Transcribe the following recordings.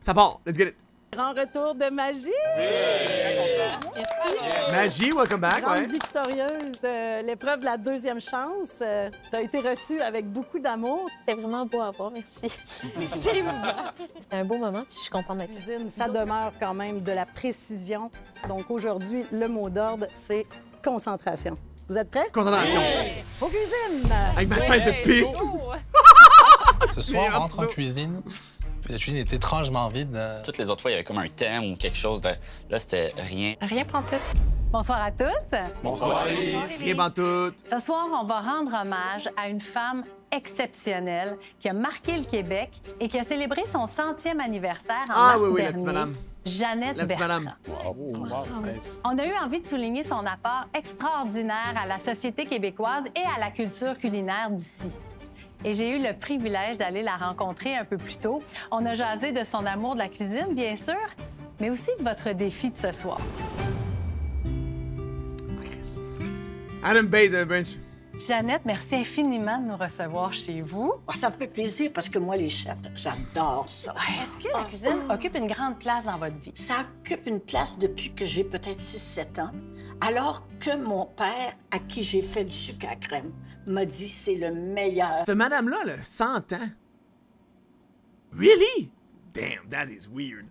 Ça part, let's get it. Grand retour de Magie. Magie, welcome back. Grande Ouais. victorieuse de l'épreuve de la deuxième chance. Tu as été reçue avec beaucoup d'amour. C'était vraiment beau à voir, merci. C'était émouvant. C'était un beau moment, puis je suis contente d'être là. Cuisine, ça demeure quand même de la précision. Donc aujourd'hui, le mot d'ordre, c'est concentration. Vous êtes prêts? Concentration. Aux cuisines! Avec ma chaise de pisse. Ce soir, on rentre en cuisine. Puis la cuisine est étrangement vide. Toutes les autres fois, il y avait comme un thème ou quelque chose. Là, c'était rien. Rien prend tout. Bonsoir à tous. Bonsoir. Rien pas tout. Ce soir, on va rendre hommage à une femme exceptionnelle qui a marqué le Québec et qui a célébré son 100e anniversaire en mars oui, la dernier. petite madame. Jeannette La petite Bertrand. madame. Nice. On a eu envie de souligner son apport extraordinaire à la société québécoise et à la culture culinaire d'ici. Et j'ai eu le privilège d'aller la rencontrer un peu plus tôt. On a jasé de son amour de la cuisine, bien sûr, mais aussi de votre défi de ce soir. Adam Bates de Bench. Jeannette, merci infiniment de nous recevoir chez vous. Ah, ça me fait plaisir parce que moi, les chefs, j'adore ça. Est-ce que la cuisine occupe une grande place dans votre vie? Ça occupe une place depuis que j'ai peut-être 6-7 ans, alors que mon père, à qui j'ai fait du sucre à crème, m'a dit c'est le meilleur. Cette madame-là, 100 ans. Really? Damn, that is weird.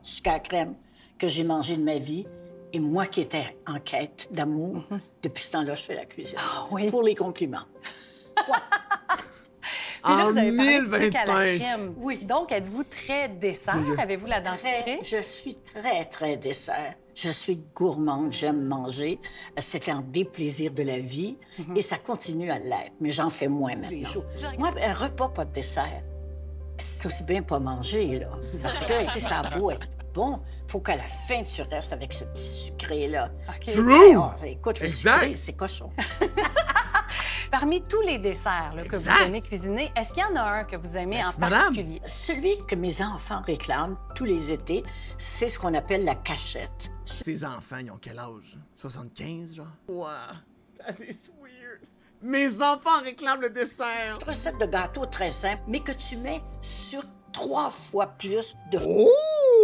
Sucre à crème que j'ai mangé de ma vie. Et moi qui étais en quête d'amour, depuis ce temps-là, je fais la cuisine. oui. Pour les compliments. Puis là, En vous avez parlé de sucre à la 1025. crème. Oui. Donc, êtes-vous très dessert? Avez-vous la dent sucrée? Je suis très, très dessert. Je suis gourmande, j'aime manger. C'est un des plaisirs de la vie et ça continue à l'être, mais j'en fais moins maintenant. Moi, un repas pas de dessert, c'est aussi bien pas manger, là. Parce que, tu sais, ça a beau être bon, faut qu'à la fin, tu restes avec ce petit sucré-là. True! Oh, écoute, le Exact. sucré, c'est cochon. Parmi tous les desserts là, que Exact. vous aimez cuisiner, est-ce qu'il y en a un que vous aimez en Madame. particulier? Celui que mes enfants réclament tous les étés, c'est ce qu'on appelle la cachette. Ses enfants, ils ont quel âge? 75, genre? Wow, that is weird. Mes enfants réclament le dessert. Une recette de gâteau très simple, mais que tu mets sur 3 fois plus de...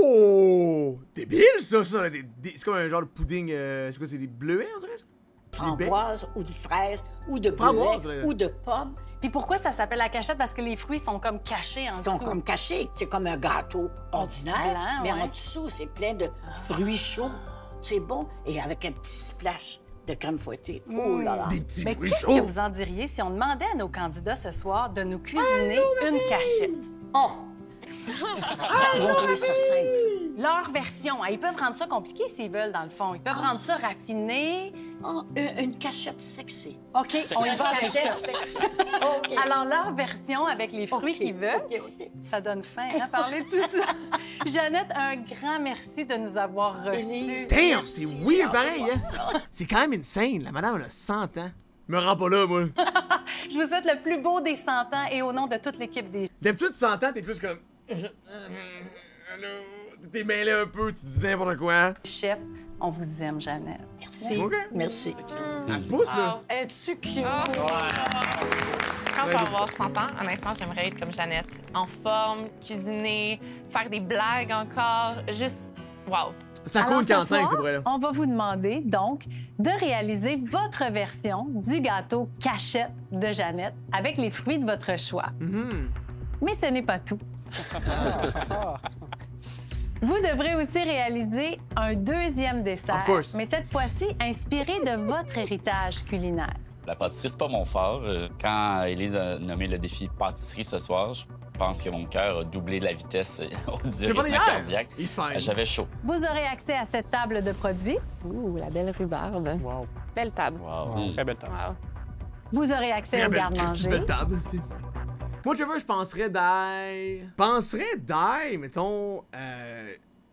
Oh! Débile, ça! C'est comme un genre de pudding. C'est quoi, c'est des bleuets, on dirait ça? framboise ou de fraises ou de Framboise, bleuets là. ou de pommes. Puis pourquoi ça s'appelle la cachette? Parce que les fruits sont comme cachés en Ils dessous. sont comme cachés. C'est comme un gâteau ordinaire, Blanc, mais ouais. en dessous, c'est plein de fruits chauds. C'est bon. Et avec un petit splash de crème fouettée. Oh là là. Des petits Mais fruits qu'est-ce que chauds. vous en diriez si on demandait à nos candidats ce soir de nous cuisiner une cachette? Oh! Ils vont trouver ça simple. Leur version. Ils peuvent rendre ça compliqué s'ils veulent, dans le fond. Ils peuvent rendre ça raffiné. Oh, une cachette sexy. OK, on y va avec ça. Cachette sexy. OK. Alors, leur version avec les fruits OK, qu'ils veulent, OK, OK. ça donne faim, hein, parler de tout ça. Jeannette, un grand merci de nous avoir reçus. Damn, Merci. c'est weird pareil, yes. C'est quand même insane. La madame, elle a 100 ans. Me rends pas là, moi. Je vous souhaite le plus beau des 100 ans et au nom de toute l'équipe des... D'habitude, 100 ans, t'es plus comme... T'es mêlé un peu, tu dis n'importe quoi. chefs. On vous aime, Jeannette. Merci. OK. Merci. Elle pousse, là. Es-tu cute? Quand je vais avoir 100 ans, honnêtement, j'aimerais être comme Jeannette. En forme, cuisiner, faire des blagues encore. Juste, wow. Ça Alors, coûte ce 45, soir, c'est vrai, là. on va vous demander, donc, de réaliser votre version du gâteau cachette de Jeannette avec les fruits de votre choix. Mais ce n'est pas tout. Vous devrez aussi réaliser un deuxième dessert, Of course. mais cette fois-ci inspiré de votre héritage culinaire. La pâtisserie, c'est pas mon fort. Quand Élise a nommé le défi pâtisserie ce soir, je pense que mon cœur a doublé la vitesse du J'ai pas rythme hier. cardiaque. Il se fait. J'avais chaud. Vous aurez accès à cette table de produits. Ouh, la belle rhubarbe. Belle table. Wow. Très belle table. Wow. Vous aurez accès au Christy, garde-manger. belle table, c'est... Moi, Trevor, je penserais d'ail, mettons...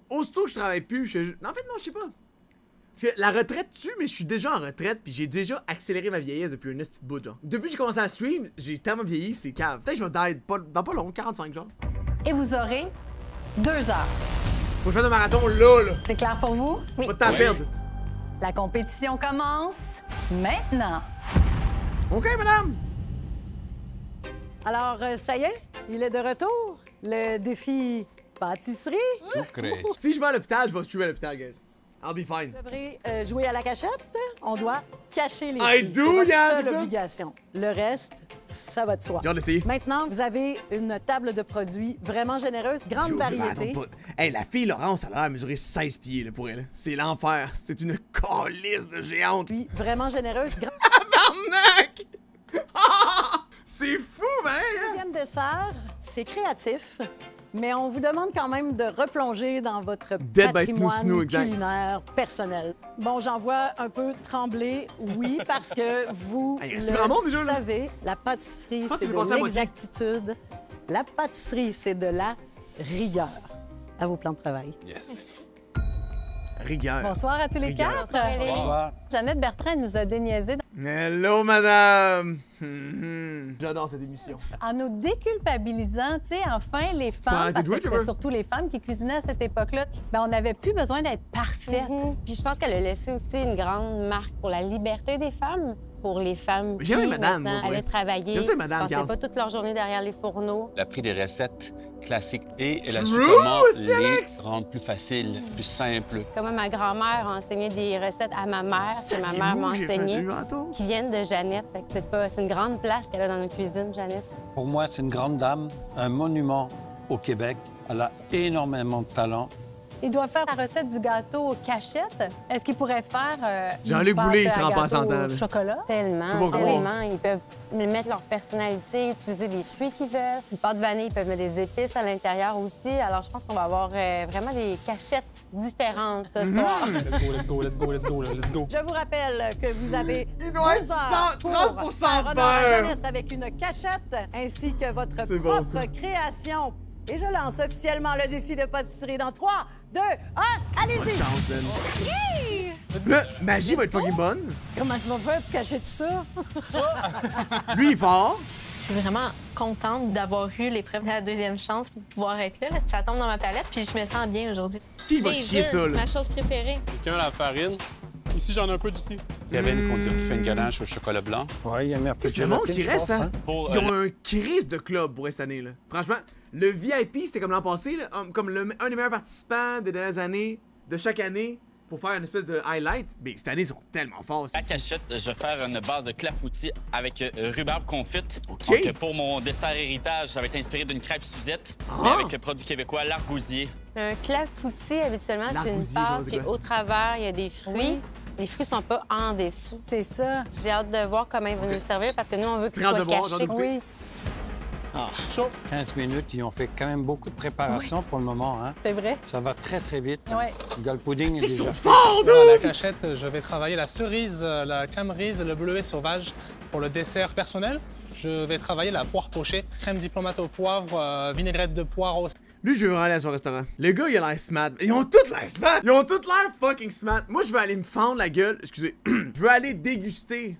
Aussitôt que je travaille plus, en fait, non, je sais pas. Parce que la retraite tue, mais je suis déjà en retraite, puis j'ai déjà accéléré ma vieillesse depuis une petite bout, genre. Depuis que j'ai commencé à stream, j'ai tellement vieilli, c'est cave. Peut-être que je vais die dans pas long, 45, genre. Et vous aurez 2 heures. Faut que je fasse un marathon là. C'est clair pour vous? Pas de temps à perdre. La compétition commence maintenant. OK, madame. Alors, ça y est, il est de retour. Le défi pâtisserie. Sucré. Si je vais à l'hôpital, je vais streamer à l'hôpital, guys. I'll be fine. Vous devrez jouer à la cachette. On doit cacher les I fruits. do, C'est votre Yann, seule c'est ça? obligation. Le reste, ça va de soi. J'ai hâte d'essayer. Maintenant, vous avez une table de produits vraiment généreuse, grande variété. Hey, la fille Laurence, elle a l'air à mesurer 16 pieds là, pour elle. C'est l'enfer. C'est une calisse de géante. Puis vraiment généreuse. Tabarnak! C'est fou, man! Deuxième dessert, c'est créatif, mais on vous demande quand même de replonger dans votre Dead by patrimoine Snoo, exact. culinaire personnel. Bon, j'en vois un peu trembler, oui, parce que vous Hey, il reste plus grand monde, déjà, le là. savez, la pâtisserie, pense c'est qu'il est de passé à moitié. l'exactitude. La pâtisserie, c'est de la rigueur. À vos plans de travail. Yes. Rigueur. Bonsoir à tous les Rigueur. quatre. Bonsoir. Jeannette Bertrand nous a déniaisé Hello, madame! J'adore cette émission. en nous déculpabilisant, tu sais, enfin, les femmes, arrêter parce de jouer, que c'était Trevor? surtout les femmes qui cuisinaient à cette époque-là, ben on n'avait plus besoin d'être parfaites. Puis je pense qu'elle a laissé aussi une grande marque pour la liberté des femmes, pour les femmes qui, J'aime madame, maintenant, moi, ouais. allaient travailler, J'aime ça, madame, passaient Carl. pas toute leur journée derrière les fourneaux. Elle a pris des recettes classiques et elle a su True, comment c'est les Alex! rendre plus faciles, plus simples. Comment ma grand-mère a enseigné des recettes à ma mère, que ma mère m'a enseigné, qui viennent de Jeannette. Fait que c'est une grande place qu'elle a dans nos cuisines, Jeannette. Pour moi, c'est une grande dame, un monument au Québec. Elle a énormément de talent. Il doit faire la recette du gâteau aux cachettes. Est-ce qu'il pourrait faire Jean-Luc une Boulay, il pâte se à rend pas à gâteau 100 ans, au là. chocolat? Tellement, Faut pas tellement. croire. Ils peuvent mettre leur personnalité, utiliser des fruits qu'ils veulent. Une pâte vanille, ils peuvent mettre des épices à l'intérieur aussi. Alors, je pense qu'on va avoir vraiment des cachettes différentes ce soir. Let's go. Je vous rappelle que vous avez Il doit 2 être heures pour 30% faire honneur à beurre. Jeannette avec une cachette ainsi que votre C'est bon, propre ça. création. Et je lance officiellement le défi de pâtisserie dans 3, 2, 1, Bonne allez-y! chance, Ben. Là, Magie va être fucking bonne. Comment tu vas faire pour cacher tout ça? Lui, il est fort. Je suis vraiment contente d'avoir eu l'épreuve de la deuxième chance pour pouvoir être là. Ça tombe dans ma palette, puis je me sens bien aujourd'hui. Qui va Les chier œufs, ça, là? ma chose préférée. Quelqu'un la farine. Ici, j'en ai un peu d'ici. Il y avait une conduite qui fait une ganache au chocolat blanc. Oui, il y a mis un peu de C'est le monde gélatine, qui je reste, pense, hein? Ils ont un crise de club pour cette année, là. Franchement, le VIP, c'était comme l'an passé, là, comme un des meilleurs participants des dernières années, de chaque année, pour faire une espèce de highlight. Mais cette année, ils sont tellement forts. La cachette, je vais faire une base de clafoutis avec rhubarbe confite. OK. Donc, pour mon dessert héritage, ça va être inspiré d'une crêpe Suzette, mais avec le produit québécois, l'argousier. Un clafoutis, habituellement, c'est une L'argousier, je pâte vois qui est quoi. au travers, il y a des fruits. Oui. Les fruits sont pas en dessous. C'est ça. J'ai hâte de voir comment ils vont nous servir parce que nous, on veut qu'ils Très hâte soient de voir, cachés. j'ai hâte de goûter. Oui, Chaud. 15 minutes, ils ont fait quand même beaucoup de préparation pour le moment. Hein. c'est vrai. Ça va très, très vite. Ouais. Le pudding est Ils déjà sont fait. forts, Dans la dude! cachette, je vais travailler la cerise, la camerise, le bleuet sauvage pour le dessert personnel. Je vais travailler la poire pochée, crème diplomate au poivre, vinaigrette de poireau. Lui, je veux aller à son restaurant. Le gars, il a l'air smart. Ils ont tous l'air smart! Ils ont tous l'air fucking smart. Moi, je veux aller me fendre la gueule. Excusez. Je veux aller déguster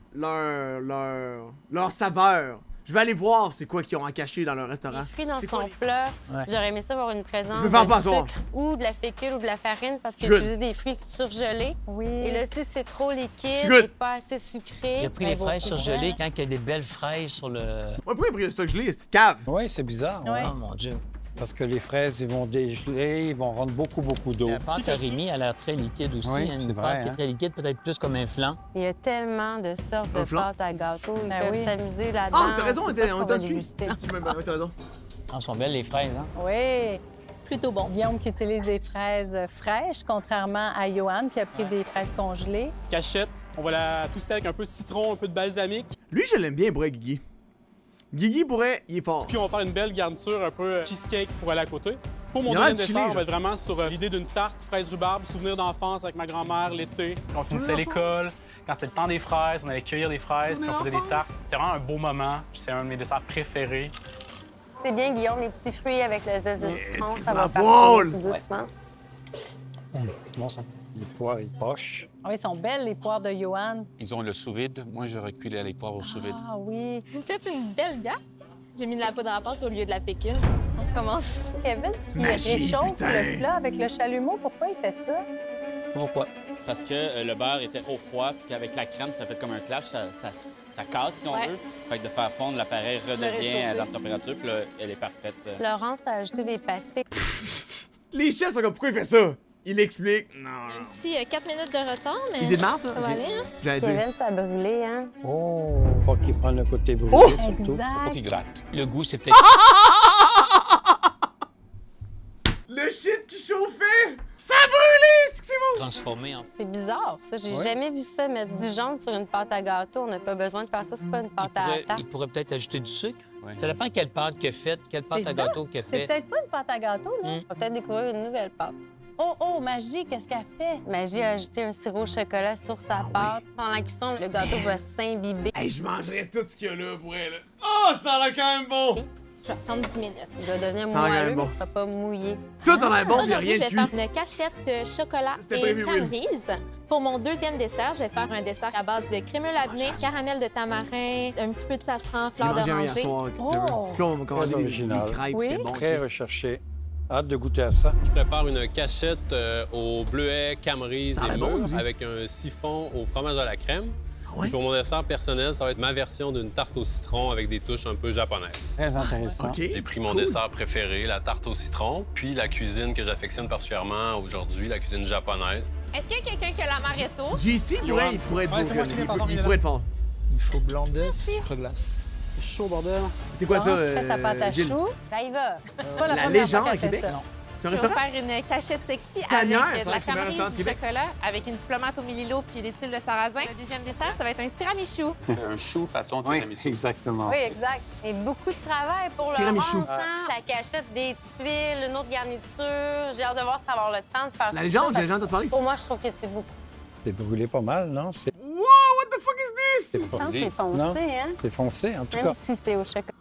leur saveur. Je vais aller voir c'est quoi qu'ils ont à cacher dans leur restaurant. Les fruits dans C'est son quoi, plat, Ouais. j'aurais aimé ça avoir une présence Je me fais pas de asseoir. sucre ou de la fécule ou de la farine parce qu'il Je a suis utilisé des fruits surgelés. Oui. Et là, si c'est trop Je liquide suis good. et pas assez sucré... Il a pris ben, les vos fraises fruits surgelées verts- quand il y a des belles fraises sur le... Ouais, pourquoi il a pris le stock gelé? C'est cave. Oui, c'est bizarre. Ouais. Oh mon Dieu. Parce que les fraises, ils vont dégeler, ils vont rendre beaucoup, beaucoup d'eau. La pâte à Rémi a l'air très liquide aussi. Oui, Une c'est pâte vrai, qui est hein. très liquide, peut-être plus comme un flan. Il y a tellement de sortes de Un flan? pâtes à gâteau. Ils Ben peuvent oui. s'amuser là-dedans. Ah, t'as raison, On on sait pas était ce on qu'on était va dessus. déguster. T'as raison. Elles sont belles, les fraises, hein? Oui. Plutôt bon. Guillaume qui utilise des fraises fraîches, contrairement à Johan qui a pris des fraises congelées. Cachette, on va la twister avec un peu de citron, un peu de balsamique. Lui, je l'aime bien, pour Guigui. Guigui, pourrait, il est fort. Puis on va faire une belle garniture, un peu cheesecake pour aller à côté. Pour mon Il a l'air deuxième chillé, dessert, on genre. va être vraiment sur l'idée d'une tarte fraise rhubarbe, souvenir d'enfance avec ma grand-mère l'été. Quand on finissait l'école, quand c'était le temps des fraises, on allait cueillir des fraises, puis on faisait des tartes. C'était vraiment un beau moment. C'est un de mes desserts préférés. C'est bien, Guillaume, les petits fruits avec le zeste de Yes, citron, que ça c'est va la partir poêle! tout doucement. Bon, ça. Les poires, ils pochent. Ah oui, ils sont belles, les poires de Johan. Ils ont le sous-vide. Moi, j'aurais cuit les poires au sous-vide. Ah oui. Vous faites une belle gaffe. J'ai mis de la poudre à pâte au lieu de la fécule. On commence. Kevin qui Magie, réchauffe putain. le plat avec le chalumeau. Pourquoi il fait ça? Pourquoi? Parce que le beurre était au froid, puis qu'avec la crème, ça fait comme un clash, ça casse, si on Ouais. veut. Fait que de faire fondre, l'appareil redevient réchauffer. dans la température, puis là, elle est parfaite. Laurence, t'as ajouté des pastèques. Les chefs sont comme, pourquoi il fait ça? Il explique. Non. Petit 4 minutes de retard, mais. Idée de marde, ça? Ça va aller, hein? J'allais dire. Kevin, ça a brûlé, hein? Oh! Pas qu'il prenne le côté brûlé, Oh! surtout. Faut qu'il gratte. Le goût, c'est peut-être... Le shit qui chauffait! Ça a brûlé! C'est que c'est bon! transformé en... C'est bizarre, ça. J'ai Ouais. jamais vu ça, mettre du jaune sur une pâte à gâteau. On n'a pas besoin de faire ça, c'est pas une pâte à tarte. Il pourrait peut-être ajouter du sucre. Ouais. Ça dépend quelle pâte qu'il a faite, quelle pâte C'est à ça. gâteau qu'il a C'est fait. peut-être pas une pâte à gâteau, là. On va peut-être découvrir une nouvelle pâte. Oh, Magie, qu'est-ce qu'elle fait? Magie a ajouté un sirop au chocolat sur sa pâte. Pendant la cuisson, le gâteau va s'imbiber. Hey, je mangerais tout ce qu'il y a là pour elle. Oh, ça a l'air quand même bon! Je vais attendre 10 minutes. Il va devenir Ça a l'air moelleux, bon. mais il sera pas mouillé. Tout en a bon, pis y'a Aujourd'hui, rien je de vais cuit. faire une cachette de chocolat C'était et prévu, Will. caramrise. Pour mon deuxième dessert, je vais faire un dessert à base de crème lavenée, caramel de tamarin, un petit peu de safran, J'ai fleur mangé un hier d'oranger. soir. Oh! Puis là, on m'a commandé Très des original. crêpes, Oui. c'était bon. Très recherché. Hâte de goûter à ça. Je prépare une cachette au bleuet, camerise Ça a et l'air bon, mûre aussi. avec un siphon au fromage à la crème. ouais? Puis pour mon dessert personnel, ça va être ma version d'une tarte au citron avec des touches un peu japonaises. Très intéressant. OK. J'ai pris mon Cool. dessert préféré, la tarte au citron, puis la cuisine que j'affectionne particulièrement aujourd'hui, la cuisine japonaise. Est-ce qu'il y a quelqu'un qui a l'amaretto? JC il pourrait être beau. Ouais, c'est moi qui l'ai, pardon, il est Il là. pourrait être fort. Il faut blanc d'œuf, sucre glace. Chaud, bordel. C'est quoi Bon, ça, tu fais sa pâte à Gilles? choux. Ça y va. Pas La première légende fois à qu'elle fait Québec? ça. Non. C'est un Je vais restaurant? faire une cachette sexy Tanière, avec c'est de vrai la que c'est un restaurant caramrise, de du Québec. chocolat, avec une diplomate au Mélilo puis des tuiles de sarrasin. Le deuxième dessert, ça va être un tiramisu. Un chou façon Oui, tiramisu. exactement. Oui, exact. J'ai beaucoup de travail pour le Tiramisu. rendre, hein. La cachette, des tuiles, une autre garniture. J'ai hâte de voir si ça va avoir le temps de faire La tout légende, ça, j'ai déjà entendu parler. Pour moi, je trouve que c'est beaucoup. C'est brûlé pas mal, non? C'est Wow, what the fuck is this? Je pense que c'est foncé, Non. hein? c'est foncé, en tout Même cas. si c'est au chocolat.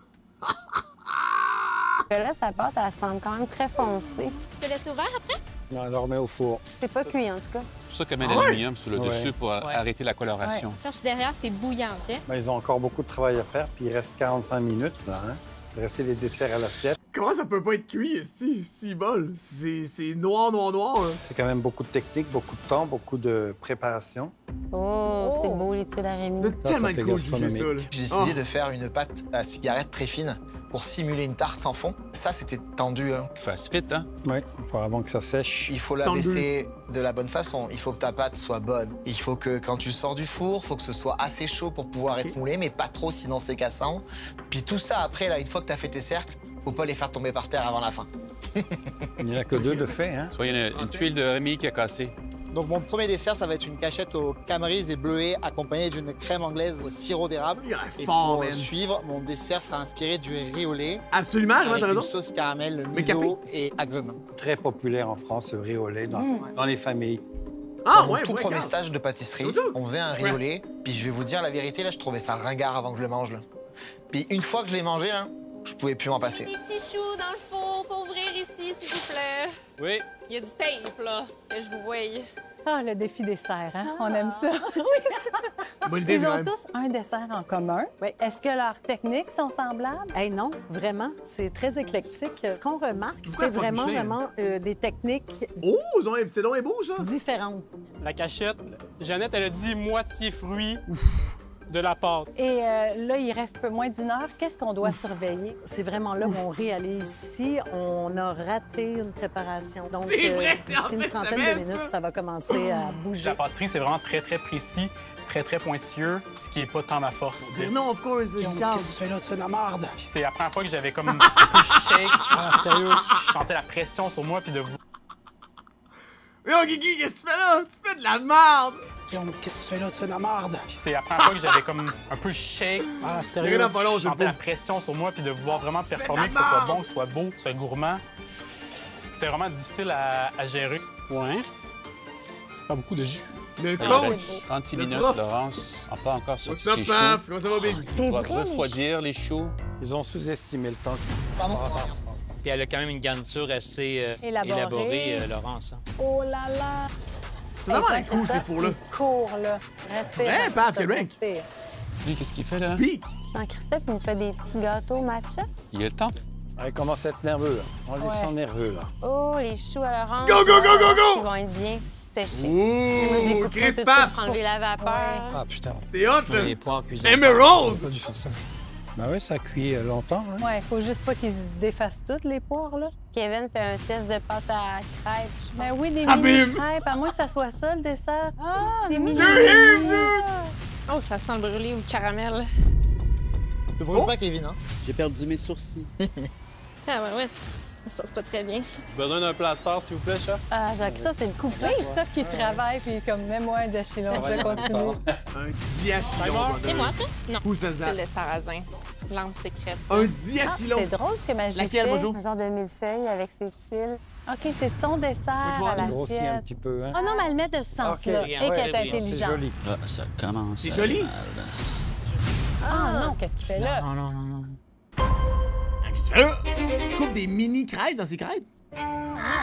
Là, sa pâte, elle semble quand même très foncée. Tu peux laisser ouvert après? Non, on le remet au four. C'est pas cuit, en tout cas. C'est pour ça qu'elle met l'aluminium sur le Ouais. dessus pour arrêter la coloration. Tiens, je suis derrière, c'est bouillant, OK? Ben, ils ont encore beaucoup de travail à faire, puis il reste 45 minutes, là, hein? Dresser les desserts à l'assiette. Comment ça peut pas être cuit, si bol? C'est noir, noir, noir. là. C'est quand même beaucoup de technique, beaucoup de temps, beaucoup de préparation. Oh, c'est beau, les tuiles à Rémi. C'est tellement fait cool de juger ça, là. gastronomique. J'ai décidé de faire une pâte à cigarette très fine pour simuler une tarte sans fond. Ça, c'était tendu. Hein. Qu'il fasse vite, hein? Oui, il faut avant que ça sèche. Il faut la Tendu. baisser de la bonne façon. Il faut que ta pâte soit bonne. Il faut que quand tu sors du four, il faut que ce soit assez chaud pour pouvoir être moulé, mais pas trop, sinon c'est cassant. Puis tout ça, après, là, une fois que tu as fait tes cercles, faut pas les faire tomber par terre avant la fin. Il n'y en a que deux de fait, hein? Soit il y a une tuile de Rémi qui a cassé. Donc mon premier dessert, ça va être une cachette au camerise et bleuet accompagnée d'une crème anglaise au sirop d'érable. Il a l'air Et fort, pour man. suivre, mon dessert sera inspiré du riz au lait Absolument, ouais, avec t'as une raison. sauce caramel, Mais miso et agrumes. Très populaire en France, le riz au lait, dans les familles. Ah, Dans mon ouais, tout ouais, premier regarde. stage de pâtisserie, Good job. on faisait un riz Ouais. au lait. Puis je vais vous dire la vérité, là, je trouvais ça ringard avant que je le mange. Là. Puis une fois que je l'ai mangé, là, je pouvais plus m'en passer. Des petits choux dans le four pour ouvrir ici, s'il vous plaît. Oui. Il y a du tape, là, que je vous voie. Ah, le défi dessert, hein? On aime ça. Bonne idée, Ils c'est quand ont même. tous un dessert en commun. Oui. Est-ce que leurs techniques sont semblables? Hey, non, vraiment, c'est très éclectique. Ce qu'on remarque, Pourquoi c'est pas vraiment, Michelin? vraiment des techniques Oh, c'est donc beau, ça. différentes. La cachette, Jeannette, elle a dit moitié fruit de la pâte. Et là, il reste peu moins d'une heure. Qu'est-ce qu'on doit surveiller? C'est vraiment là qu'on réalise ici, on a raté une préparation. Donc, C'est vrai, c'est en d'ici une fin de trentaine semaine, de minutes, ça. ça va commencer à bouger. La pâtisserie, c'est vraiment très, très précis, très, très pointilleux, ce qui est pas tant ma force. Dire non, of course, Charles. Qu'est-ce que tu fais là? Tu fais de la merde. Puis c'est la première fois que j'avais comme un peu shake. Ah, sérieux? Je sentais la pression sur moi, puis de vous. Mais oh, Guigui, qu'est-ce que tu fais là? Tu fais de la merde! Qu'est-ce que tu fais là? Tu fais de la merde. Puis c'est la première fois que j'avais comme un peu shake. Ah, sérieux? Regarde, pas long, Je c'est sentais beau. la pression sur moi, puis de vouloir vraiment fais de performer, la que ce soit merde. bon, que ce soit beau, que ce soit gourmand. C'était vraiment difficile à gérer. Ouais. C'est pas beaucoup de jus. Le Il coach! reste 36 Le minutes, prof. Laurence. On n'a pas encore What's sorti up, ses Paf? choux. Comment ça va, Big? C'est On va vrai, les refroidir les choux. Ils ont sous-estimé le temps. Pardon? Puis elle a quand même une garniture assez élaborée, Laurence. hein. Oh là là! C'est vraiment un coup, ces fours-là. Court, là. Respire. Ouais, Paf, quel rank? Respire. Lui, qu'est-ce qu'il fait, là? Pique! Jean-Christophe, il me fait des petits gâteaux matcha. Il a le temps. Il commence à être nerveux, là. On les sent nerveux, là. Oh, les choux à l'orange. Go, go, go, go, go! Ils vont être bien séchés. Ouh, Moi, je les coupe Chris tout Paf! pour enlever la vapeur. Ah putain, T'es hot, là! Les poires cuisinées. Emerald! pas dû faire ça. Ben oui, ça cuit longtemps. Hein? Ouais, faut juste pas qu'ils se défassent toutes, les poires, là. Kevin fait un test de pâte à crêpes. Ben oui, des mini-crêpes, à moins que ça soit ça, le dessert. Ah, des mini Oh, ça sent le brûlé ou le caramel. Tu brûles pas, Kevin, hein? J'ai perdu mes sourcils. Ah ouais, ça se passe pas très bien, ça. Besoin d'un plaster, s'il vous plaît, chef? Ah, Jacques, ça, c'est le coup Là, Christophe qui travaille, puis comme, mets-moi un déchilon, je vais continuer. Un diachylon. C'est moi, ça? Non. Où ça se C'est passe? le sarrasin. Lampe secrète. Un diachylon. C'est drôle ce que Magie Laquelle, fait. bonjour? Un genre de millefeuille avec ses tuiles. OK, c'est son dessert à Grossit un l'assiette. petit peu, hein? Oh non, mais elle met de ce sens-là. OK. Et qu'elle est C'est intelligente. joli. Ah, ça commence. C'est joli? Ah non, qu'est-ce qu'il fait là? Non. Coupe des mini crêpes dans ses crêpes. Non,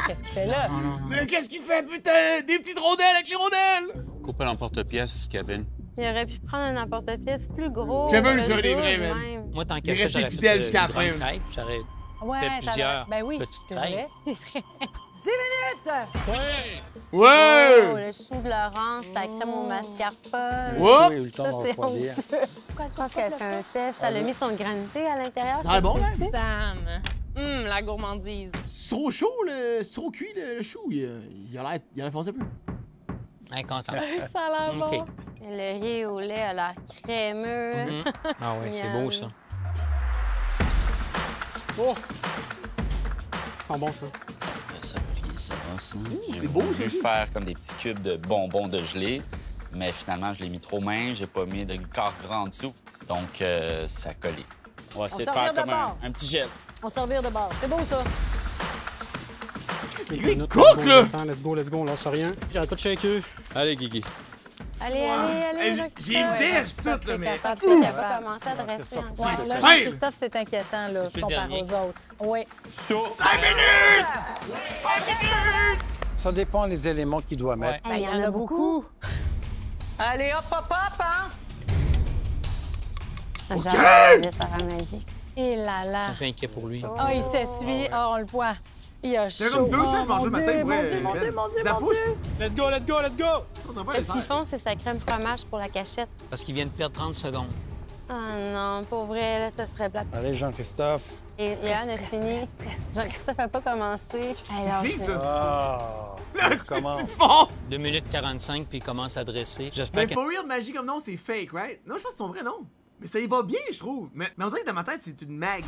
qu'est-ce qu'il fait là? Mais qu'est-ce qu'il fait, putain? Des petites rondelles avec les rondelles! Coupe à l'emporte-pièce, Kevin. Il aurait pu prendre un emporte-pièce plus gros. J'avais eu le ça, les double vrais, man. même. Moi, tant Il qu'à est ça, resté j'aurais fidèle fait jusqu'à la une fin. grande crêpe. J'aurais Ouais, fait plusieurs ben oui, petites c'est crêpes. vrai. 10 minutes! Ouais! Oh, le chou de Laurence, sa crème au mascarpone. Whoop! J'ai eu le temps Ça, de c'est refroidir. honteux. Je pense qu'elle fait un test. Elle a mis son granité à l'intérieur. Ça a l'air bon, hein? Bam! La gourmandise. C'est trop chaud, c'est trop cuit, le chou. Il a l'air foncé un peu. Incontent. Ça a l'air bon. OK. Le riz au lait a l'air crémeux. Ah oui, c'est beau, ça. Oh! Ça sent bon, ça. Ça veut rien savoir, ça. c'est beau, ça, J'ai voulu aussi. faire comme des petits cubes de bonbons de gelée, mais finalement, je l'ai mis trop mince. J'ai pas mis de quart gras en dessous. Donc, ça a collé. On va essayer de s'en faire revient comme d'abord. un petit gel. On se revire de bord. C'est beau, ça. C'est Let's lui, go, cook, là! Attends, let's go, on lâche rien. J'arrête pas de shaker. Allez, Guigui. Allez, J'ai Jacques. une dèche, toute, là, mais... Capable, elle va commencer à dresser encore. Ouais, là, Hey! Christophe, c'est inquiétant, là, C'est le comparé dernier. aux autres. Oui. 5 minutes! Ça dépend des éléments qu'il doit mettre. Il y en a beaucoup. Allez, hop, hop, hop, hein! J'adore le dessert magique. Et là Je suis là. un peu inquiet pour lui. Oh, il s'essuie. Oh, on le voit. Il a chaud. C'est comme 2 semaines, je mangeais le matin, mon Dieu, mon Dieu, mon Dieu, Ça mon pousse! Dieu. Let's go! Le siphon, c'est sa crème fromage pour la cachette. Parce qu'il vient de perdre 30 secondes. Ah non, pour vrai, là, ça serait plate. Allez, Jean-Christophe. Et Yann a fini. Jean-Christophe n'a pas commencé. Alors, clean, ça. Ah! Là, Comment? c'est fond! 2 minutes 45, puis il commence à dresser. J'espère Mais que... for real, magie comme nom, c'est fake, right? Non, je pense que c'est son vrai nom. Mais ça y va bien, je trouve. Mais on dirait que dans ma tête, c'est une Maggie.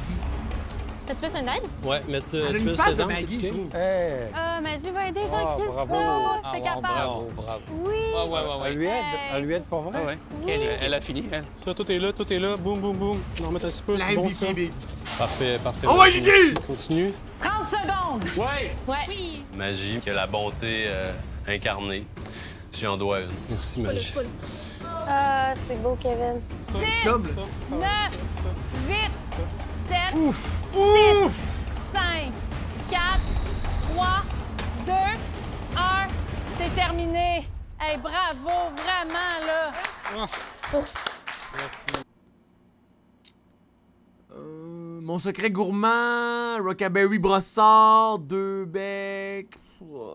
As-tu besoin d'aide? Ouais, mettre Elle a une face de Maggie, je trouve. Hey! Ah, Magie va aider Oh, Jean-Christophe. bravo. Ah, T'es wow, capable. bravo, bravo. Oui. Ouais. Elle lui aide pour vrai? Ah ouais. Elle a fini, elle. Ça, tout est là. Boum, boum, boum. On va en remettre un petit peu, La c'est bon, ça. MVP, big. Parfait. Oh, ouais, Guigui! Continue. 30 secondes. Ouais! Oui. Magie, qui a la bonté incarnée. J'en dois une. Merci, Magie. Ah, c'est beau, Kevin. Ça, Chum, ça, là. ça, 9, 8, 7, Ouf! Ouf! 5, 4, 3, 2, 1. C'est terminé. Hey, bravo, vraiment, là. Mon secret gourmand, Rockaberry brossard, 2 becs.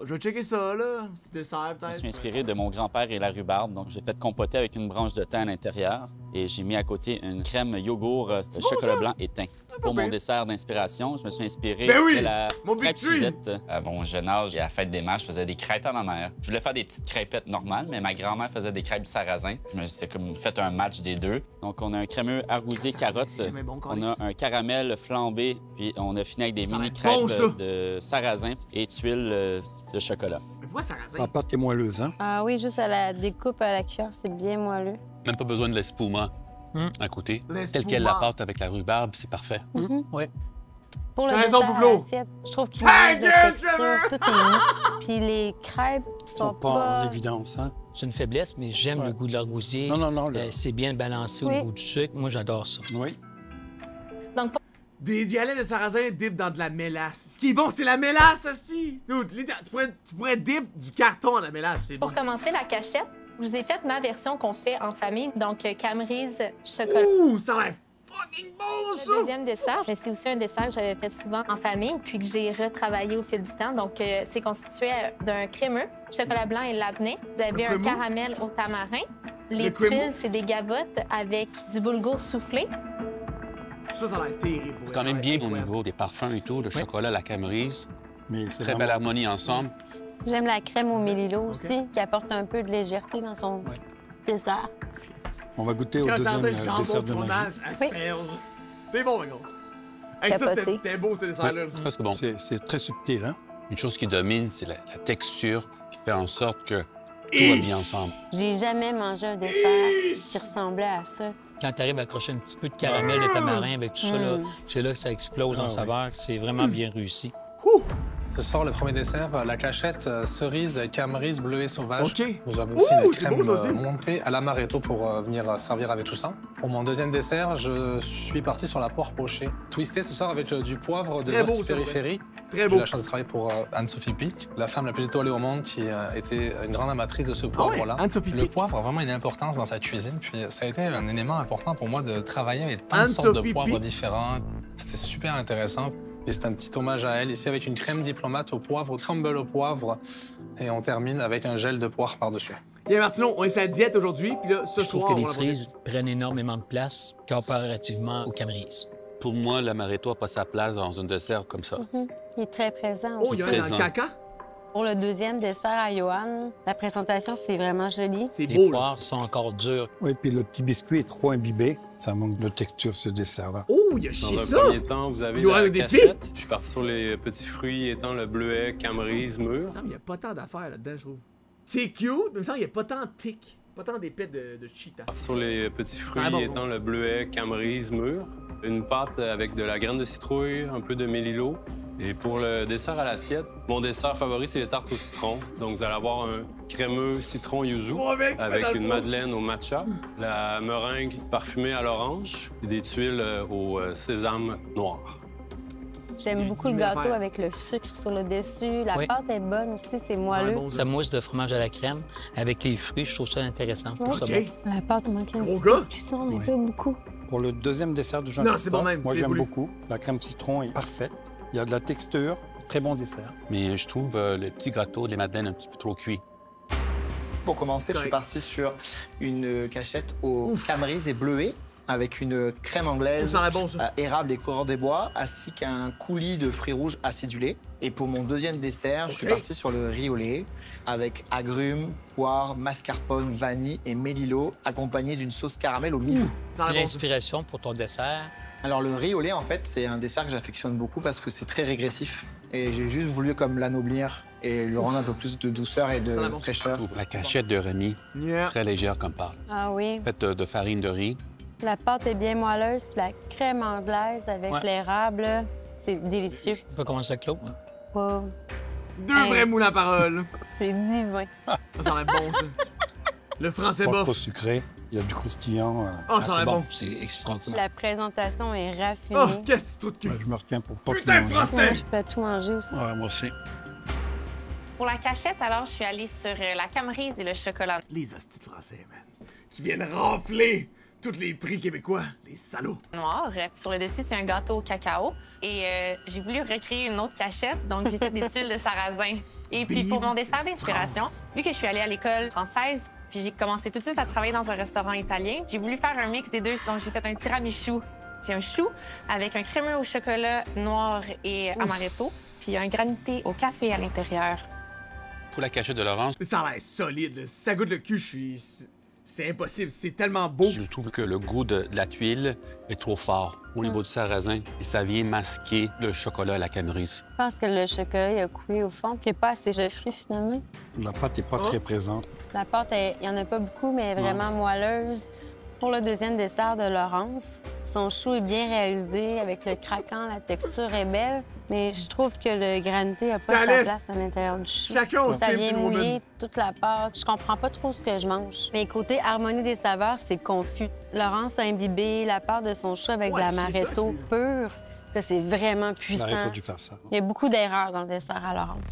Je vais checker ça, là. C'est dessert, Je me suis peut-être. inspiré de mon grand-père et la rhubarbe, donc j'ai fait compoter avec une branche de thym à l'intérieur et j'ai mis à côté une crème yogourt de chocolat blanc et thym. Pour mon dessert d'inspiration, je me suis inspiré Ben oui! de la Mon Big crêpe Tree! Suzette. À mon jeune âge, à la fête des mères, je faisais des crêpes à ma mère. Je voulais faire des petites crêpettes normales, mais ma grand-mère faisait des crêpes sarrasin. Je me suis dit, c'est comme fait un match des deux. Donc, on a un crémeux argousié carotte, c'est jamais bon, on a un caramel flambé, puis on a fini avec des Ça a mini l'air bon, crêpes ça! de sarrasin et tuiles de chocolat. Mais pourquoi ça rase? La pâte est moelleuse, hein? Ah oui, juste à la découpe à la cuillère, c'est bien moelleux. Même pas besoin de l'espuma à côté. L'espuma. Telle quelle la pâte avec la rhubarbe, c'est parfait. Oui. Pour le T'as raison, dessert à Boubleau. l'assiette, je trouve qu'il Ta manque de gueule, texture, Trevor! tout est mou. Puis les crêpes Ils sont sont pas en pas... évidence, hein? C'est une faiblesse, mais j'aime le goût de l'argousier. Non. C'est bien balancé au Oui. niveau du sucre. Moi, j'adore ça. Oui. Donc, Des dialectes de sarrasin dip dans de la mélasse. Ce qui est bon, c'est la mélasse aussi. Dude, tu pourrais dip du carton à la mélasse, c'est bon. Pour commencer la cachette, je vous ai fait ma version qu'on fait en famille, donc Camerise chocolat. Ouh, ça a l'air fucking bon, ça! Le deuxième dessert, mais c'est aussi un dessert que j'avais fait souvent en famille, puis que j'ai retravaillé au fil du temps. Donc, c'est constitué d'un crémeux, chocolat blanc et labné. Vous avez un crémeux? caramel au tamarin. Les Le crémeux? tuiles, c'est des gavottes avec du boulgour soufflé. Ça a l'air terrible. C'est quand même bien au niveau des parfums et tout, le chocolat, la camerise. Mais c'est très belle harmonie ensemble. J'aime la crème au mélilo aussi, qui apporte un peu de légèreté dans son dessert. On va goûter au deuxième dessert de magie. C'est bon, gros. Hey, ça, c'était beau, ce dessert-là. Ouais, c'est bon. C'est très subtil, hein? Une chose qui domine, c'est la texture qui fait en sorte que tout va bien ensemble. J'ai jamais mangé un dessert qui ressemblait à ça. Quand tu arrives à accrocher un petit peu de caramel de tamarin avec tout ça, c'est là que ça explose en saveur. C'est vraiment bien réussi. Ce soir, le premier dessert, la cachette cerise, camerise, bleuet sauvage. OK. Vous avez aussi des crèmes montées à l'amaretto pour venir servir avec tout ça. Pour mon deuxième dessert, je suis parti sur la poire pochée. Twisté ce soir avec du poivre de Boss Périphérie. Très beau. J'ai eu la chance de travailler pour Anne-Sophie Pic, la femme la plus étoilée au monde qui était une grande amatrice de ce poivre-là. Anne-Sophie Pic. Le poivre a vraiment une importance dans sa cuisine, puis ça a été un élément important pour moi de travailler avec plein de sortes de poivres différents. C'était super intéressant. Et c'est un petit hommage à elle, ici avec une crème diplomate au poivre, au crumble au poivre. Et on termine avec un gel de poire par-dessus. Bien, Martino, on est sur la diète aujourd'hui, puis là, ce Je trouve soir... que les cerises prennent énormément de place comparativement aux camerises. Pour moi, l'amaretto n'a pas sa place dans un dessert comme ça. Il est très présent. Oh, il y a un dans le caca? Pour le deuxième dessert à Johan, la présentation, c'est vraiment joli. C'est beau, Les poires sont encore dures. Oui, puis le petit biscuit est trop imbibé. Ça manque de texture, ce dessert-là. Oh, il y a chié ça! Dans un premier temps, vous avez la cachette. Je suis parti sur les petits fruits étant le bleuet, camerise, mûr. Il n'y a pas tant d'affaires là-dedans, je trouve. C'est cute, mais il me semble qu'il n'y a pas tant de tics, pas tant d'épais de cheetah. Sur les petits fruits étant le bleuet, camerise, mûr. Une pâte avec de la graine de citrouille, un peu de mélilo. Et pour le dessert à l'assiette, mon dessert favori, c'est les tartes au citron. Donc, vous allez avoir un crémeux citron yuzu avec une madeleine au matcha, la meringue parfumée à l'orange et des tuiles au sésame noir. J'aime beaucoup le gâteau avec le sucre sur le dessus. La pâte est bonne aussi, c'est moelleux. Ça mousse de fromage à la crème avec les fruits, je trouve ça intéressant. Je trouve ça bon. La pâte manque un petit peu de cuisson, mais pas beaucoup. Pour le deuxième dessert de Jean-Christophe, moi j'aime beaucoup. La crème citron est parfaite. Il y a de la texture, très bon dessert. Mais je trouve les petits gâteaux, les madeleines un petit peu trop cuits. Pour commencer, je suis parti sur une cachette aux camerise et bleuet avec une crème anglaise, érable et coureur des bois, ainsi qu'un coulis de fruits rouges acidulés. Et pour mon deuxième dessert, je suis parti sur le riz au lait avec agrumes, poire, mascarpone, vanille et mélilo, accompagné d'une sauce caramel au miso. L'inspiration pour ton dessert? Alors le riz au lait, en fait, c'est un dessert que j'affectionne beaucoup parce que c'est très régressif. Et j'ai juste voulu comme l'anoblir et lui rendre un peu plus de douceur et de fraîcheur. La cachette de Rémi, très légère comme pâte. Ah oui. Faite de farine de riz. La pâte est bien moelleuse, puis la crème anglaise avec l'érable, c'est délicieux. Je sais pas comment ça clôt. Pas... Deux vrais moules à parole. C'est divin. Ça a l'air bon, ça. Le français pas bof. trop sucré. Il y a du croustillant. Ça a l'air bon. C'est extraordinaire. La présentation est raffinée. Oh, qu'est-ce que tu de cul? Je me retiens pour pas Putain, tout français! Ouais, je peux tout manger aussi. Ouais, moi aussi. Pour la cachette, alors, je suis allée sur la camerise et le chocolat. Les hosties de français, man. Qui viennent rafler tous les prix québécois, les salauds. Noir. Sur le dessus, c'est un gâteau au cacao. Et j'ai voulu recréer une autre cachette, donc j'ai fait des tuiles de sarrasin. Et puis pour mon dessert d'inspiration, vu que je suis allée à l'école française, puis j'ai commencé tout de suite à travailler dans un restaurant italien, j'ai voulu faire un mix des deux, donc j'ai fait un tiramisu. C'est un chou avec un crémeux au chocolat noir et amaretto, puis un granité au café à l'intérieur. Pour la cachette de Laurence... Ça a l'air solide, là. Si ça goûte le cul, c'est impossible, c'est tellement beau. Je trouve que le goût de la tuile est trop fort au niveau du sarrasin et ça vient masquer le chocolat à la camerise. Je pense que le chocolat il a coulé au fond, puis il n'y a pas assez de fruits finalement. La pâte n'est pas très présente. La pâte, il n'y en a pas beaucoup, mais elle est vraiment moelleuse. Pour le deuxième dessert de Laurence, son chou est bien réalisé, avec le craquant, la texture est belle, mais je trouve que le granité n'a pas sa place à l'intérieur du chou. Ça vient mouiller toute la pâte. Je comprends pas trop ce que je mange. Mais côté harmonie des saveurs, c'est confus. Laurence a imbibé la pâte de son chou avec de l'amaretto pur. Là, c'est vraiment puissant. Elle n'aurait pas dû faire ça. Il y a beaucoup d'erreurs dans le dessert à Laurence.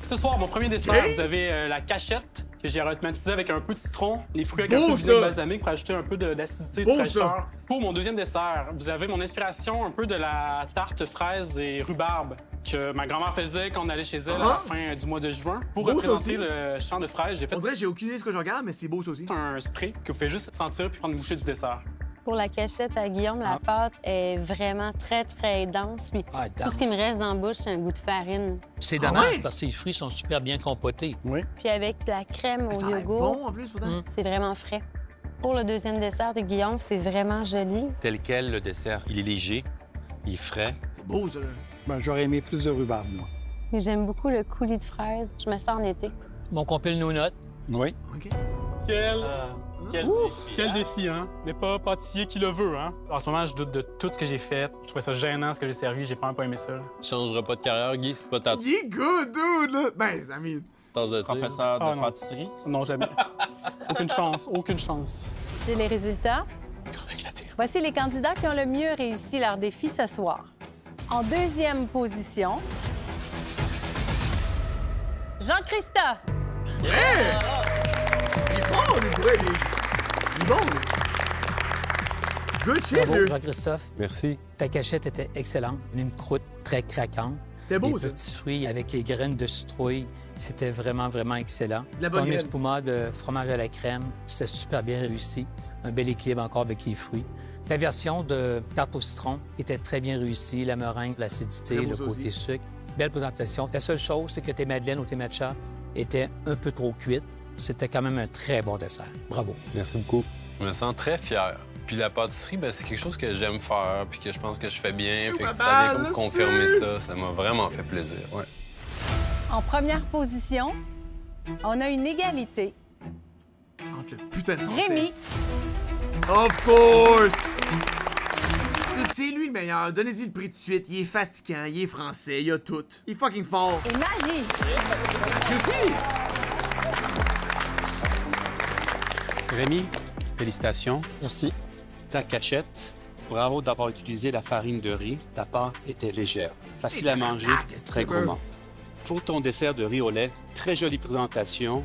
Ce soir, mon premier dessert, vous avez la cachette que j'ai aromatisée avec un peu de citron, les fruits avec un peu de vinaigre balsamique pour ajouter un peu d'acidité et de fraîcheur. Pour mon deuxième dessert, vous avez mon inspiration un peu de la tarte fraise et rhubarbe que ma grand-mère faisait quand on allait chez elle à la fin du mois de juin. Pour représenter le champ de fraises, j'ai fait... On dirait que j'ai aucune idée de ce que je regarde, mais c'est beau ça aussi. Un spray que vous faites juste sentir puis prendre une bouchée du dessert. Pour la cachette à Guillaume, la pâte est vraiment très, très dense. Puis tout ce qui me reste dans la bouche, c'est un goût de farine. C'est dommage parce que ces fruits sont super bien compotés. Oui. Puis avec la crème au yogourt, bon en plus, pourtant. c'est vraiment frais. Pour le deuxième dessert de Guillaume, c'est vraiment joli. Tel quel, le dessert, il est léger, il est frais. C'est beau, ça. Ben, j'aurais aimé plus de rhubarbe, moi. Et j'aime beaucoup le coulis de fraises. Je me sens en été. Mon compile nos notes. Oui. OK. Quel défi, hein? Mais pas pâtissier qui le veut, hein? En ce moment, je doute de tout ce que j'ai fait. Je trouvais ça gênant, ce que j'ai servi. J'ai vraiment pas aimé ça. Tu changeras pas de carrière, Guy, c'est pas ta Il est good, dude, là. Ben, Samy. tasse de thé. Professeur de pâtisserie? Non, jamais. Aucune chance, aucune chance. J'ai les résultats. Voici les candidats qui ont le mieux réussi leur défi ce soir. En deuxième position, Jean-Christophe. Yeah! Il est fort, lui, pour vrai. Il est bon, lui. Good shit, Bravo, lui. Jean-Christophe. Merci. Ta cachette était excellente. Une croûte très craquante. C'était beau, les ça. petits fruits avec les graines de citrouille, c'était vraiment, vraiment excellent. De la bonne Ton graine. espuma de fromage à la crème, c'était super bien réussi. Un bel équilibre encore avec les fruits. Ta version de tarte au citron était très bien réussie. La meringue, l'acidité, Très beau, le ça côté aussi. sucre. Belle présentation. La seule chose, c'est que tes madeleines ou tes matchas étaient un peu trop cuites. C'était quand même un très bon dessert. Bravo. Merci beaucoup. Je me sens très fier. Puis la pâtisserie, ben, c'est quelque chose que j'aime faire, puis que je pense que je fais bien. Fait que ça vient comme confirmer ça. Ça m'a vraiment fait plaisir. Ouais. En première position, on a une égalité. Entre le putain de français. Rémi. Of course! C'est lui le meilleur. Donnez-y le prix tout de suite. Il est fatigant, il est français, il a tout. Il est fucking fort. Et Magie. Je aussi. Rémi, félicitations. Merci. Ta cachette, bravo d'avoir utilisé la farine de riz. Ta pâte était légère, facile à manger, très gourmand. Pour ton dessert de riz au lait, très jolie présentation.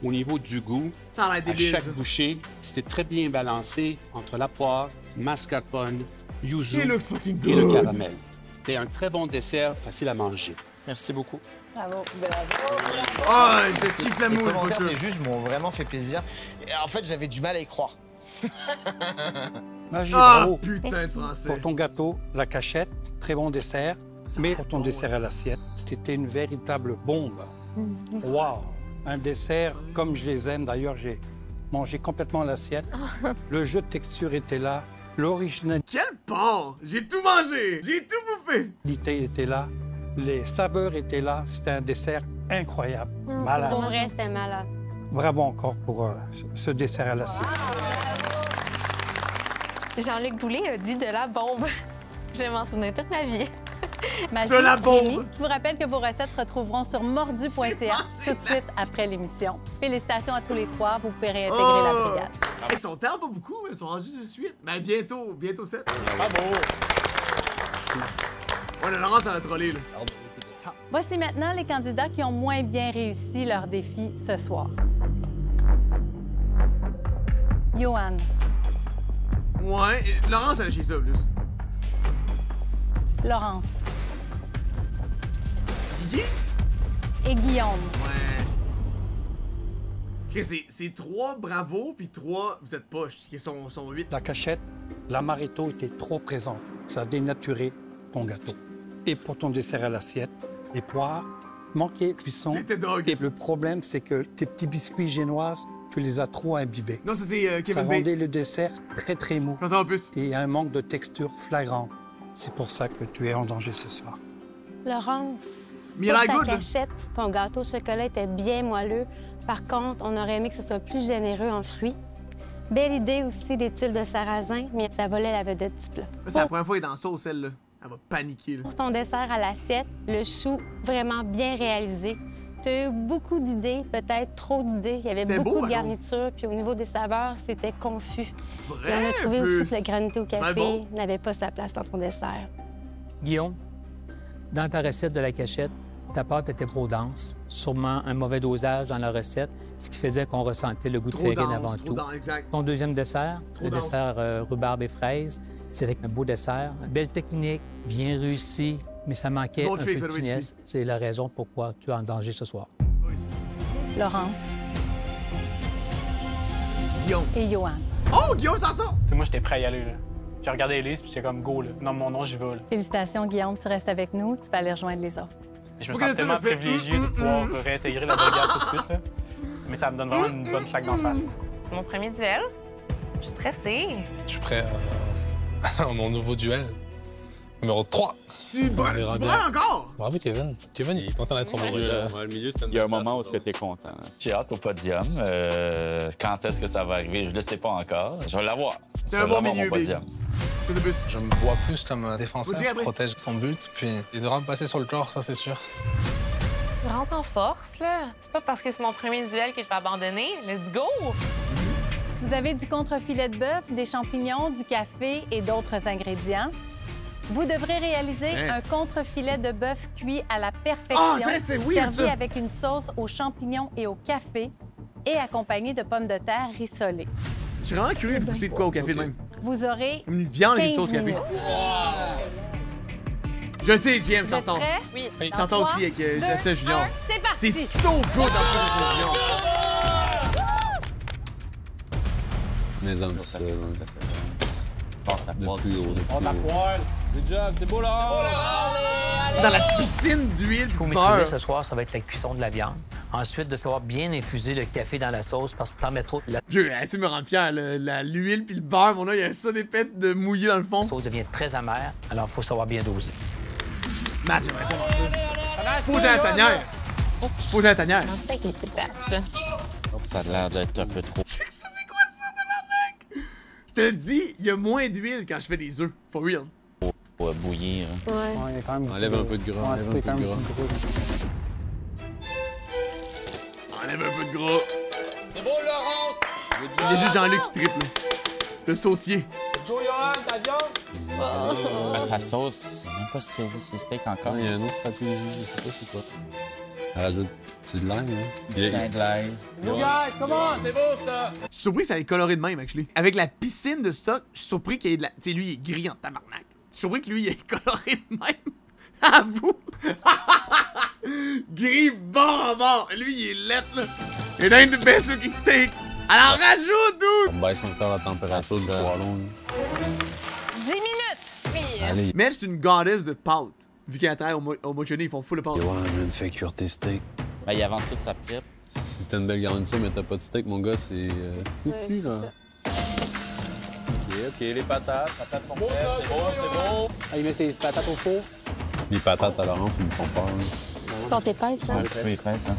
Au niveau du goût, Ça a l'air à débile, chaque ça. bouchée, c'était très bien balancé entre la poire, mascarpone, yuzu It looks fucking et le good. caramel. C'est un très bon dessert, facile à manger. Merci beaucoup. Bravo. Bravo. Oh, je kiffe la Les moule, commentaires moi, des juges m'ont vraiment fait plaisir. Et en fait, j'avais du mal à y croire. Magie, Ah, bravo. putain de français. Pour ton gâteau, la cachette, très bon dessert. Mais pour ton dessert à l'assiette, c'était une véritable bombe. Wow! Un dessert comme je les aime. D'ailleurs, j'ai mangé complètement l'assiette. Le jeu de texture était là. L'originalité Quel porc! J'ai tout mangé! J'ai tout bouffé! était là. Les saveurs étaient là. C'était un dessert incroyable. Malade. Pour vrai, c'était malade. Bravo encore pour ce dessert à l'assiette. Jean-Luc Boulet a dit de la bombe. Je vais m'en souvenir toute ma vie. Magie, De la bombe. Rémi, je vous rappelle que vos recettes se retrouveront sur mordu.ca tout de suite après l'émission. Félicitations à tous les trois. Vous pouvez réintégrer la brigade. Ils sont tellement pas beaucoup, ils sont rendus de suite. Mais bientôt 7. Bravo! Ouais, le Laurent, ça l'a trollé, là. Voici maintenant les candidats qui ont moins bien réussi leur défi ce soir. Johan, Ouais, Laurent, ça a lâché ça, en plus. Laurence Guigui? et Guillaume. Ouais. Ok, c'est 3 bravo, puis 3 vous êtes poches, qui sont 8. La cachette, l'amaretto était trop présente. Ça a dénaturé ton gâteau. Et pour ton dessert à l'assiette, les poires manquaient de cuisson. C'était dog. Et le problème, c'est que tes petits biscuits génoises, tu les as trop imbibés. Non, ça c'est Ça Kevin Bay. rendait le dessert très, très mou. Comment ça va en plus? Et un manque de texture flagrant. C'est pour ça que tu es en danger ce soir. Laurence, Mais il a pour l'air ta good, là. cachette, ton gâteau au chocolat était bien moelleux. Par contre, on aurait aimé que ce soit plus généreux en fruits. Belle idée aussi des tuiles de sarrasin, mais ça volait la vedette du plat. C'est la première fois qu'elle est dans sauce, celle-là. Elle va paniquer, là. Pour ton dessert à l'assiette, le chou vraiment bien réalisé. Tu as eu beaucoup d'idées, peut-être trop d'idées. Il y avait C'était beaucoup beau, de par contre. garnitures, puis au niveau des saveurs, c'était confus. Vrai, Et on a trouvé plus. aussi que le granité au Ça va être café bon. n'avait pas sa place dans ton dessert. Guillaume, dans ta recette de la cachette, ta pâte était trop dense. Sûrement un mauvais dosage dans la recette, ce qui faisait qu'on ressentait le goût de Trop farine avant dense, tout. exact. Ton deuxième dessert, Trop le dense. dessert rhubarbe et fraises, c'était un beau dessert. Belle technique, bien réussi, mais ça manquait Bon un peu trick, de Federici. finesse. C'est la raison pourquoi tu es en danger ce soir. Laurence, Guillaume. Et Johan. Oh, Guillaume s'en sort! Moi, j'étais prêt à y aller. Là. J'ai regardé les listes, puis j'étais comme go. Là. Non, mon nom, j'y vais. Là. Félicitations, Guillaume, tu restes avec nous. Tu peux aller rejoindre les autres. Et je me sens tellement privilégié de pouvoir réintégrer la brigade tout de suite. Là. Mais ça me donne vraiment une bonne claque d'en face. C'est mon premier duel. Je suis stressée. Je suis prêt à mon nouveau duel. Numéro 3. Tu brûles encore? Bravo, Kevin. Kevin, il est content d'être au milieu. Il y a un moment où tu es content. J'ai hâte au podium. Quand est-ce que ça va arriver? Je ne le sais pas encore. Je vais l'avoir. T'es un bon milieu, mon podium. Je me vois plus comme un défenseur qui protège son but, puis il devra me passer sur le corps, ça c'est sûr. Je rentre en force, là. C'est pas parce que c'est mon premier duel que je vais abandonner. Let's go! Vous avez du contre-filet de bœuf, des champignons, du café et d'autres ingrédients. Vous devrez réaliser un contre-filet de bœuf cuit à la perfection, servi avec une sauce aux champignons et au café et accompagné de pommes de terre rissolées. Je suis vraiment curieux de goûter de quoi au café de même. Vous aurez une viande et une sauce café. Je le sais, JM, je t'entends. Oui. Je t'entends aussi avec Junior. C'est parti! C'est so good dans le Junior. Mes hommes, On t'a poêle. Good job, c'est beau là. Dans la piscine d'huile. Il faut maîtriser ce soir, ça va être la cuisson de la viande. Ensuite, de savoir bien infuser le café dans la sauce parce que t'en mets trop. Tu me rends fier, l'huile puis le beurre, mon il y a ça des pètes de mouillé dans le fond. La sauce devient très amère, alors il faut savoir bien doser. Matt, j'aimerais tellement ça. Faut que j'ai la tanière. Faut que j'ai la tanière. Ça a l'air d'être un peu trop. C'est quoi ça, tabarnak? Je te dis, il y a moins d'huile quand je fais des œufs. For real. Pour bouillir. Ouais, enlève un peu de gras. Enlève un peu de gras. Enlève un peu de gras. C'est beau, Laurence! Il y a juste Jean-Luc qui triple. Le saucier. Go, Johan, ta viande! Sa sauce, c'est même pas saisi ses steaks encore. Il y a une autre stratégie, je sais pas c'est quoi. Elle rajoute de l'ail, hein? Putain de l'ail. Yo, guys, comment? C'est beau, ça! Je suis surpris que ça ait coloré de même, actually. Avec la piscine de stock, je suis surpris qu'il y ait de la... Tu sais, lui, il est gris en tabarnak. Je suis surpris que lui, il ait coloré de même. À vous! Gris bord en bord. Lui, il est lettre, là. It ain't the best looking steak. Alors, rajoute, dude! On baisse encore la température du poêlon. 10 minutes! Oui. Allez. Mais elle, c'est une goddess de pâte. Vu qu'à terre, au mochonné, ils font full de pâte. Ouais, man, fais cuire tes steaks. Ben, il avance toute sa prep. Si t'as une belle garniture, mais t'as pas de steak, mon gars, c'est foutu, là. OK, les patates. Patates sont prêtes. C'est bon, c'est bon. Ah, il met ses patates au four. Les patates à Laurence, ils me font peur. Ils sont épaisses, hein? Un petit peu épaisse, hein.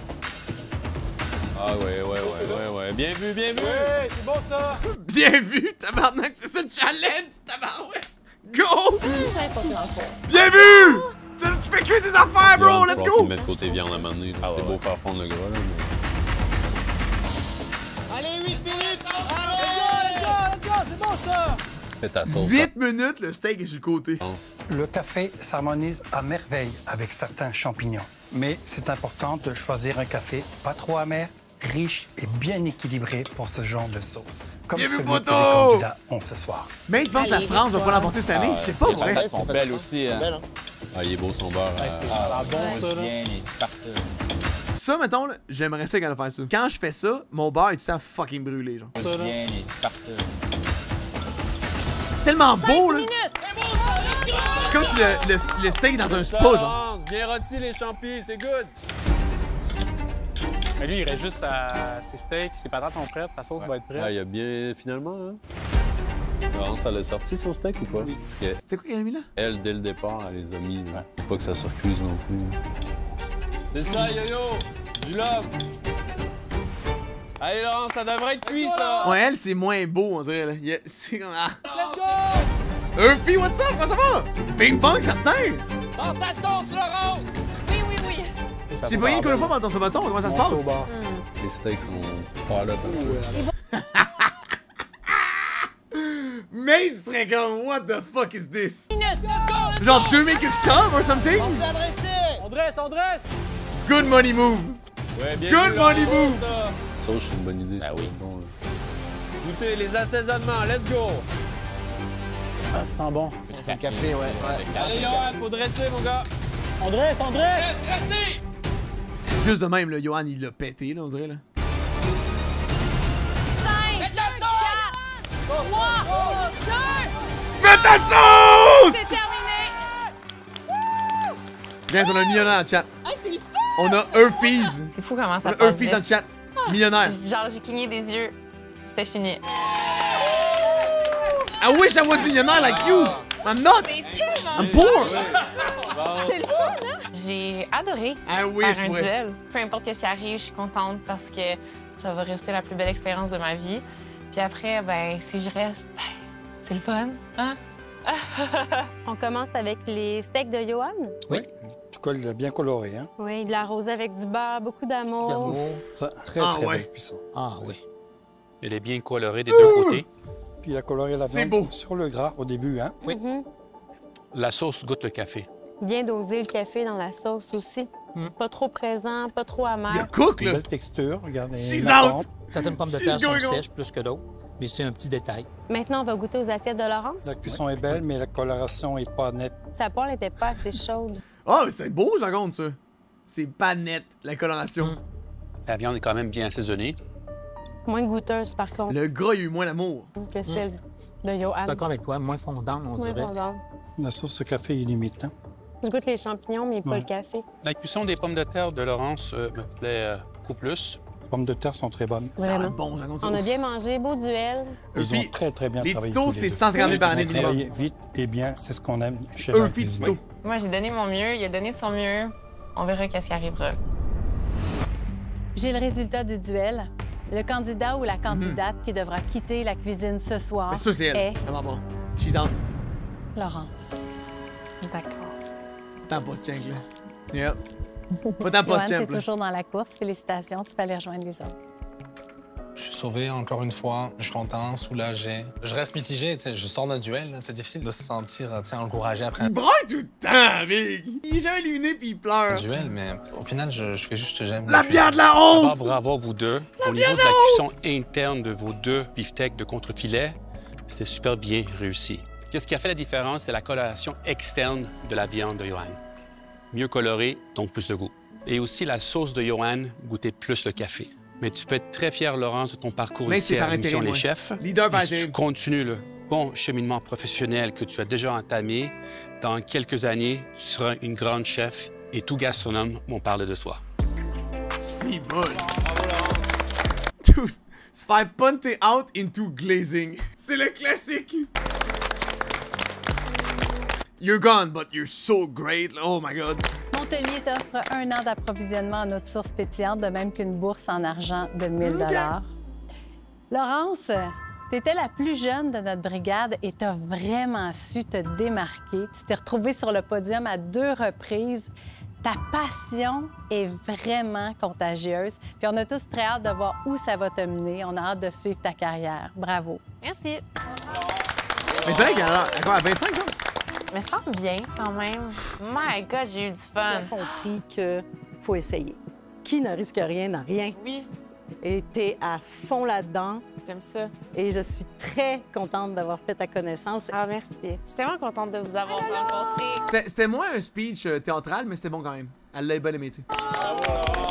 Ah ouais. Bien vu, bien vu! Ouais, c'est bon, ça! Bien vu, tabarnak, c'est ça le challenge, tabarouette! Go! Bien vu! Tu fais cuire tes affaires, bro, let's go! Mettre côté viande à un moment donné, c'est beau faire fondre le gras, là, mais... Allez, 8 minutes! Let's go, c'est bon, ça! Fais ta sauce. 8 minutes, le steak est sur le côté. Le café s'harmonise à merveille avec certains champignons. Mais c'est important de choisir un café pas trop amer, riche et bien équilibré pour ce genre de sauce. Comme celui que les candidats ont ce soir. Mais tu penses que la France va pas l'emporter cette année? Je sais pas, Les vrai. patates sont belles aussi, hein. Ah, il est beau son beurre. C'est bon, ça, là. Bien, il est parfait. Ça, mettons, là, j'aimerais ça quand elle faire ça. Quand je fais ça, mon beurre est tout le temps fucking brûlé, genre. Bien, il est parfait. C'est tellement beau, là! C'est comme si le steak est dans un spa, genre. Bien rôti, les champis, c'est good! Mais lui, il reste juste à ses steaks, ses patates sont prêtes, la sauce va être prête. Ah, il a bien, finalement, hein? Laurence, elle a sorti son steak ou pas? Parce que c'était quoi qu'elle a mis là? Elle, dès le départ, elle les a mis. Faut pas que ça surcuise non plus. C'est ça, yo-yo! Du love! Allez, Laurence, ça devrait être cuit, ça! Ouais, elle, c'est moins beau, on dirait, là. C'est comme... Ah. Let's go! Urfie, what's up? Comment ça va? Ping-pong, certain! Dans ta sauce, Laurence! Oui. J'ai pas une fois pendant ton bâton, comment ça se passe? Les steaks sont pas là. Mais il serait comme, what the fuck is this? Genre 2000 quelque somme or something? On s'est adressé! On dresse! Good money move! Ouais, bien Good money move! Sauce, c'est une bonne idée, ça. Oui. Bon, Goûtez les assaisonnements, let's go! Ah, ça sent bon. Le café, ouais, c'est ça. Allez, Johan, faut dresser, mon gars! On dresse! Dressez! Juste de même, là, Johan, il l'a pété, là, on dirait, là. Faites la sauce! Fais ta sauce! C'est terminé! Guys, on a un millionnaire dans le chat. Ah, c'est le fun! On a Earthies. C'est fou comment ça On a passe Earthies vite. dans le chat. Millionnaire. Genre, j'ai cligné des yeux. C'était fini. I wish I was millionaire like you. I'm not. I'm poor. C'est le fun, hein? J'ai adoré wish, faire un ouais. duel. Peu importe ce qui arrive, je suis contente parce que ça va rester la plus belle expérience de ma vie. Puis après, ben, si je reste, ben, c'est le fun, hein? On commence avec les steaks de Johan. Oui, tu colles bien coloré, hein? Oui, de la rosée avec du beurre, beaucoup d'amour. Ça, très, Ah très ouais. belle cuisson. Ah oui. Elle est bien colorée des deux côtés. Puis il a coloré la C'est viande beau. sur le gras au début, hein? Oui. La sauce goûte le café. Bien doser le café dans la sauce aussi. Pas trop présent, pas trop amer. Il y a cook, là. Belle texture, regardez. She's la out. pente. Certaines pommes de She's terre sont going on. sèches plus que d'autres, mais c'est un petit détail. Maintenant, on va goûter aux assiettes de Laurence. La cuisson est belle, mais la coloration est pas nette. Sa poêle n'était pas assez chaude. Oh, c'est beau, par contre, ça. C'est pas net, la coloration. La viande est quand même bien assaisonnée. Moins goûteuse, par contre, Le gras, il y a eu moins d'amour. que celle de Johan. D'accord avec toi, moins fondante, on Moins dirait. fondante. La sauce de café est limite, hein? Je goûte les champignons, mais pas Ouais. le café. La cuisson des pommes de terre de Laurence me plaît beaucoup plus. Les pommes de terre sont très bonnes. Ça a Vraiment. l'air bon, ça compte ça. On a bien mangé, beau duel. Ils Earthy, ont très, très bien les travaillé. titos, tous les c'est deux. 150 000 par année Ils ont minimum. travaillé vite et bien, c'est ce qu'on aime chez Earthy un cuisinier. Tito. Moi, j'ai donné mon mieux, il a donné de son mieux. On verra qu'est-ce qui arrivera. J'ai le résultat du duel. Le candidat ou la candidate qui devra quitter la cuisine ce soir Mais ça, c'est elle. est Elle va pas. She's out. Laurence. D'accord. Tant pas ce là. Yep. Pas tant pas Johan, ce t'es là. toujours dans la course. Félicitations, tu peux aller rejoindre les autres. Je suis sauvé encore une fois. Je suis content, soulagé. Je reste mitigé, tu sais. Je sors d'un duel. là. C'est difficile de se sentir, tu sais, encouragé après Il braille tout le temps, Big. Il est jamais éliminé puis il pleure. un duel, mais au final, je fais juste j'aime. La bière de la D'abord, honte! bravo à vous deux. Au niveau de la cuisson interne de vos deux beefsteaks de contre-filet, c'était super bien réussi. Qu'est-ce qui a fait la différence? C'est la coloration externe de la viande de Johan. Mieux colorée, donc plus de goût. Et aussi, la sauce de Johan goûtait plus le café. Mais tu peux être très fier, Laurence, de ton parcours Mais ici c'est à par l'émission intérim, Les ouais. Chefs. Leader par Et si tu intérim. continues le bon cheminement professionnel que tu as déjà entamé, dans quelques années, tu seras une grande chef et tout gastronome vont parler de toi. Si bon. Dude, se faire punter out into glazing. C'est le classique. You're gone, but you're so great. Oh my god. Montelier t'offre 1 an d'approvisionnement en eau de source pétillante, de même qu'une bourse en argent de 1 000 Laurence, tu étais la plus jeune de notre brigade et tu as vraiment su te démarquer. Tu t'es retrouvée sur le podium à 2 reprises. Ta passion est vraiment contagieuse. Puis on a tous très hâte de voir où ça va te mener. On a hâte de suivre ta carrière. Bravo. Merci. Mais c'est vrai qu'elle a quoi, à 25 ans? Je me sens bien quand même. My God, j'ai eu du fun. J'ai compris qu'il faut essayer. Qui ne risque rien n'a rien. Oui, Et t'es à fond là-dedans. j'aime ça. Et je suis très contente d'avoir fait ta connaissance. Ah, merci. Je suis tellement contente de vous avoir rencontré. C'était moins un speech théâtral, mais c'était bon quand même. Elle l'a bien aimé, tu sais.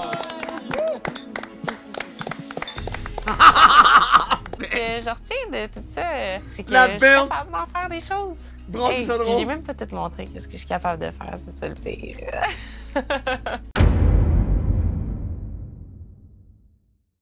Ce que je retiens de tout ça, c'est que La je suis belt. capable d'en faire des choses. Brasse Hey, le chaudron. j'ai même pas tout montré qu'est-ce que je suis capable de faire, c'est ça le pire.